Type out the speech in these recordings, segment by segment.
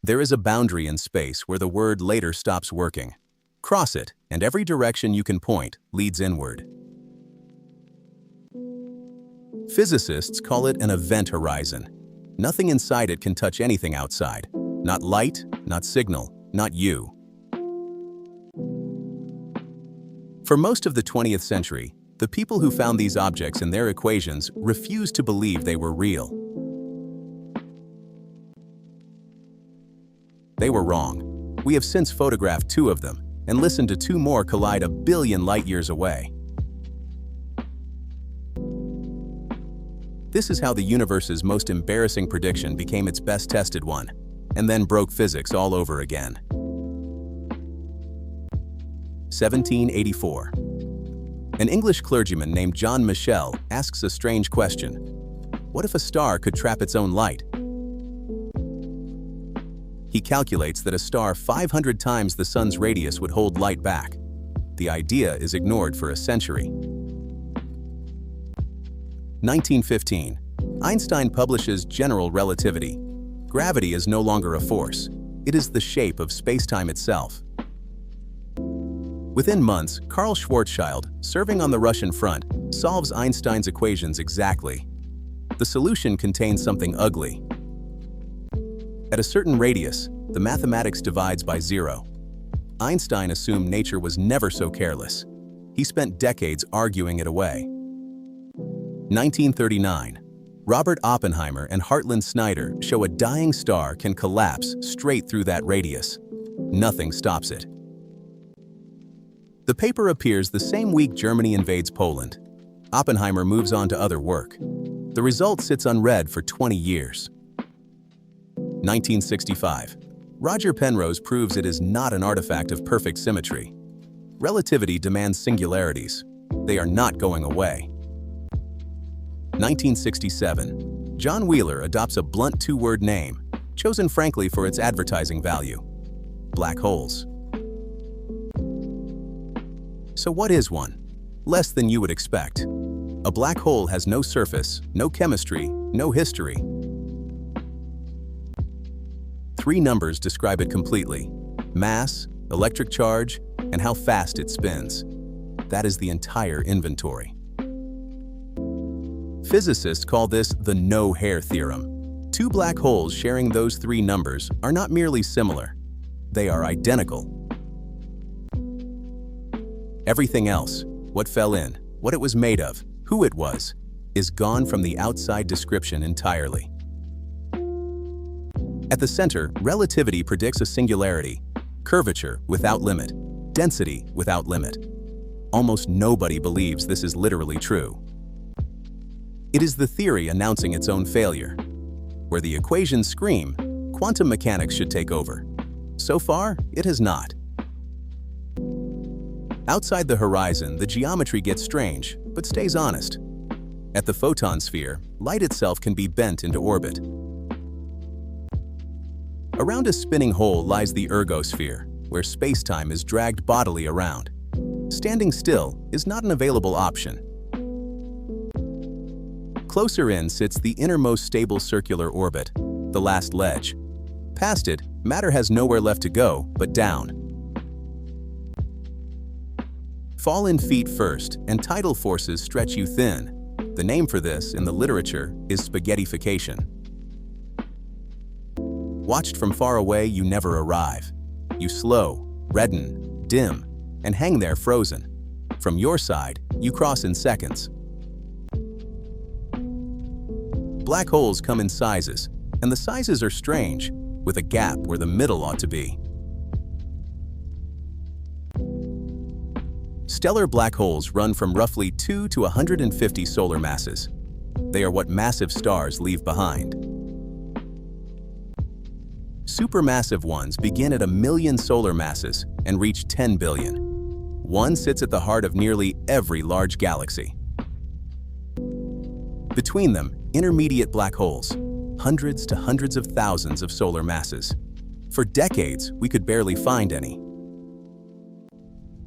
There is a boundary in space where the word later stops working. Cross it, and every direction you can point leads inward. Physicists call it an event horizon. Nothing inside it can touch anything outside. Not light, not signal, not you. For most of the 20th century, the people who found these objects in their equations refused to believe they were real. They were wrong. We have since photographed 2 of them and listened to 2 more collide a billion light-years away. This is how the universe's most embarrassing prediction became its best-tested one, and then broke physics all over again. 1784. An English clergyman named John Michel asks a strange question. What if a star could trap its own light? He calculates that a star 500 times the sun's radius would hold light back. The idea is ignored for a century. 1915. Einstein publishes General Relativity. Gravity is no longer a force. It is the shape of space-time itself. Within months, Karl Schwarzschild, serving on the Russian front, solves Einstein's equations exactly. The solution contains something ugly. At a certain radius, the mathematics divides by 0. Einstein assumed nature was never so careless. He spent decades arguing it away. 1939. Robert Oppenheimer and Hartland Snyder show a dying star can collapse straight through that radius. Nothing stops it. The paper appears the same week Germany invades Poland. Oppenheimer moves on to other work. The result sits unread for 20 years. 1965. Roger Penrose proves it is not an artifact of perfect symmetry. Relativity demands singularities. They are not going away. 1967. John Wheeler adopts a blunt 2-word name, chosen frankly for its advertising value: black holes. So what is one? Less than you would expect. A black hole has no surface, no chemistry, no history. 3 numbers describe it completely: mass, electric charge, and how fast it spins. That is the entire inventory. Physicists call this the no-hair theorem. 2 black holes sharing those 3 numbers are not merely similar, they are identical. Everything else, what fell in, what it was made of, who it was, is gone from the outside description entirely. At the center, relativity predicts a singularity, curvature without limit, density without limit. Almost nobody believes this is literally true. It is the theory announcing its own failure. Where the equations scream, quantum mechanics should take over. So far, it has not. Outside the horizon, the geometry gets strange, but stays honest. At the photon sphere, light itself can be bent into orbit. Around a spinning hole lies the ergosphere, where space-time is dragged bodily around. Standing still is not an available option. Closer in sits the innermost stable circular orbit, the last ledge. Past it, matter has nowhere left to go but down. Fall in feet first, and tidal forces stretch you thin. The name for this, in the literature, is spaghettification. Watched from far away, you never arrive. You slow, redden, dim, and hang there frozen. From your side, you cross in seconds. Black holes come in sizes, and the sizes are strange, with a gap where the middle ought to be. Stellar black holes run from roughly 2 to 150 solar masses. They are what massive stars leave behind. Supermassive ones begin at 1 million solar masses and reach 10 billion. One sits at the heart of nearly every large galaxy. Between them, intermediate black holes, hundreds to hundreds of thousands of solar masses. For decades, we could barely find any.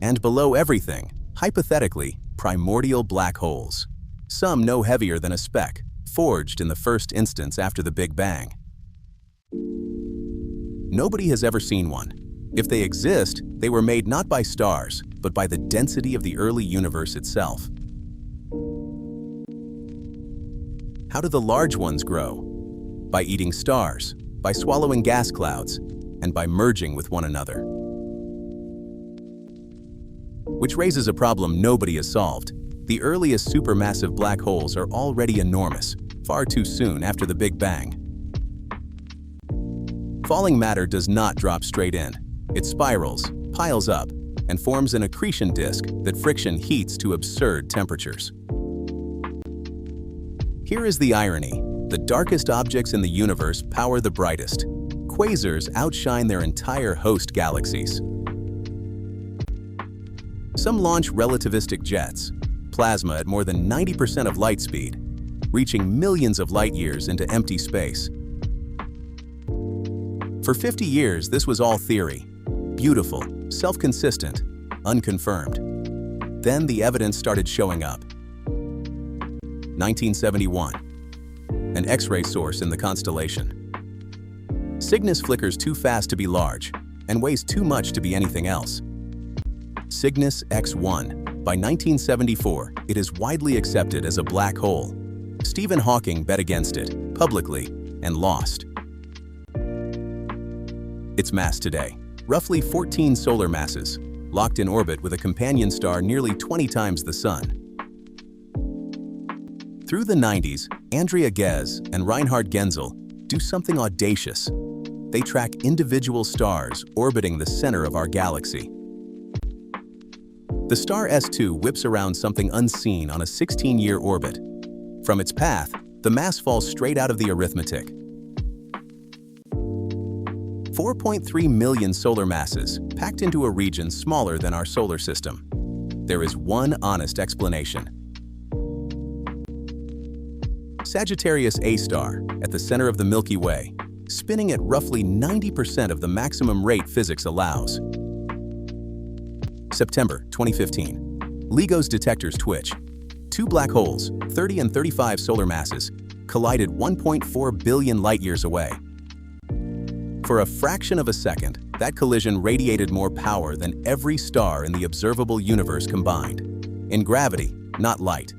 And below everything, hypothetically, primordial black holes. Some no heavier than a speck, forged in the first instance after the Big Bang. Nobody has ever seen one. If they exist, they were made not by stars, but by the density of the early universe itself. How do the large ones grow? By eating stars, by swallowing gas clouds, and by merging with one another. Which raises a problem nobody has solved. The earliest supermassive black holes are already enormous, far too soon after the Big Bang. Falling matter does not drop straight in. It spirals, piles up, and forms an accretion disk that friction heats to absurd temperatures. Here is the irony. The darkest objects in the universe power the brightest. Quasars outshine their entire host galaxies. Some launch relativistic jets, plasma at more than 90% of light speed, reaching millions of light years into empty space. For 50 years, this was all theory. Beautiful, self-consistent, unconfirmed. Then the evidence started showing up. 1971. An X-ray source in the constellation. Cygnus flickers too fast to be large and weighs too much to be anything else. Cygnus X1. By 1974, it is widely accepted as a black hole. Stephen Hawking bet against it, publicly, and lost. Its mass today, roughly 14 solar masses, locked in orbit with a companion star nearly 20 times the Sun. Through the 90s, Andrea Ghez and Reinhard Genzel do something audacious. They track individual stars orbiting the center of our galaxy. The star S2 whips around something unseen on a 16-year orbit. From its path, the mass falls straight out of the arithmetic. 4.3 million solar masses packed into a region smaller than our solar system. There is one honest explanation. Sagittarius A star, at the center of the Milky Way, spinning at roughly 90% of the maximum rate physics allows. September 2015. LIGO's detectors twitch. Two black holes, 30 and 35 solar masses, collided 1.4 billion light-years away. For a fraction of a second, that collision radiated more power than every star in the observable universe combined. In gravity, not light.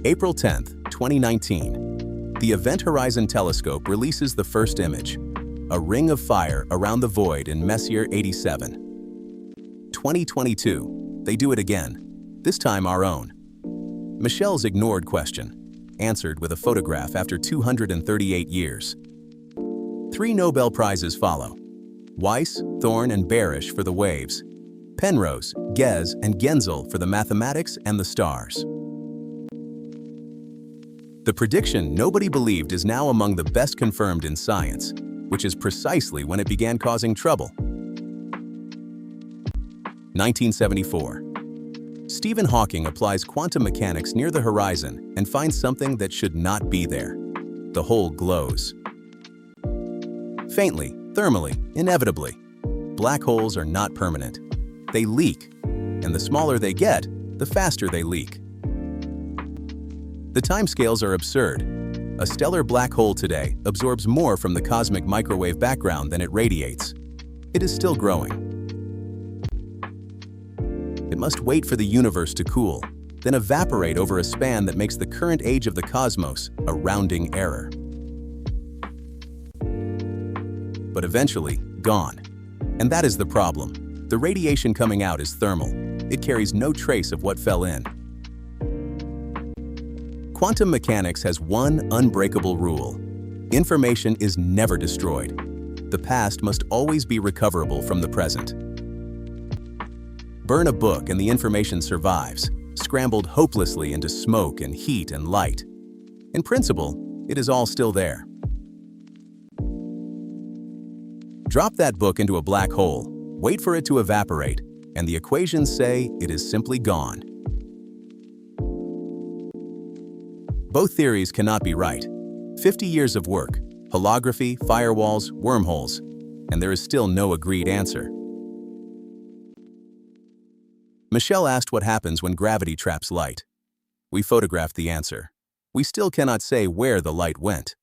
April 10th, 2019. The Event Horizon Telescope releases the first image, a ring of fire around the void in Messier 87. 2022, they do it again, this time our own. Michel's ignored question, answered with a photograph after 238 years. 3 Nobel Prizes follow. Weiss, Thorne, and Barish for the waves. Penrose, Ghez, and Genzel for the mathematics and the stars. The prediction nobody believed is now among the best confirmed in science, which is precisely when it began causing trouble. 1974. Stephen Hawking applies quantum mechanics near the horizon and finds something that should not be there. The hole glows. Faintly, thermally, inevitably. Black holes are not permanent. They leak, and the smaller they get, the faster they leak. The timescales are absurd. A stellar black hole today absorbs more from the cosmic microwave background than it radiates. It is still growing. It must wait for the universe to cool, then evaporate over a span that makes the current age of the cosmos a rounding error. But eventually, gone. And that is the problem. The radiation coming out is thermal. It carries no trace of what fell in. Quantum mechanics has one unbreakable rule. Information is never destroyed. The past must always be recoverable from the present. Burn a book and the information survives, scrambled hopelessly into smoke and heat and light. In principle, it is all still there. Drop that book into a black hole, wait for it to evaporate, and the equations say it is simply gone. Both theories cannot be right. 50 years of work, holography, firewalls, wormholes, and there is still no agreed answer. Michel asked what happens when gravity traps light. We photographed the answer. We still cannot say where the light went.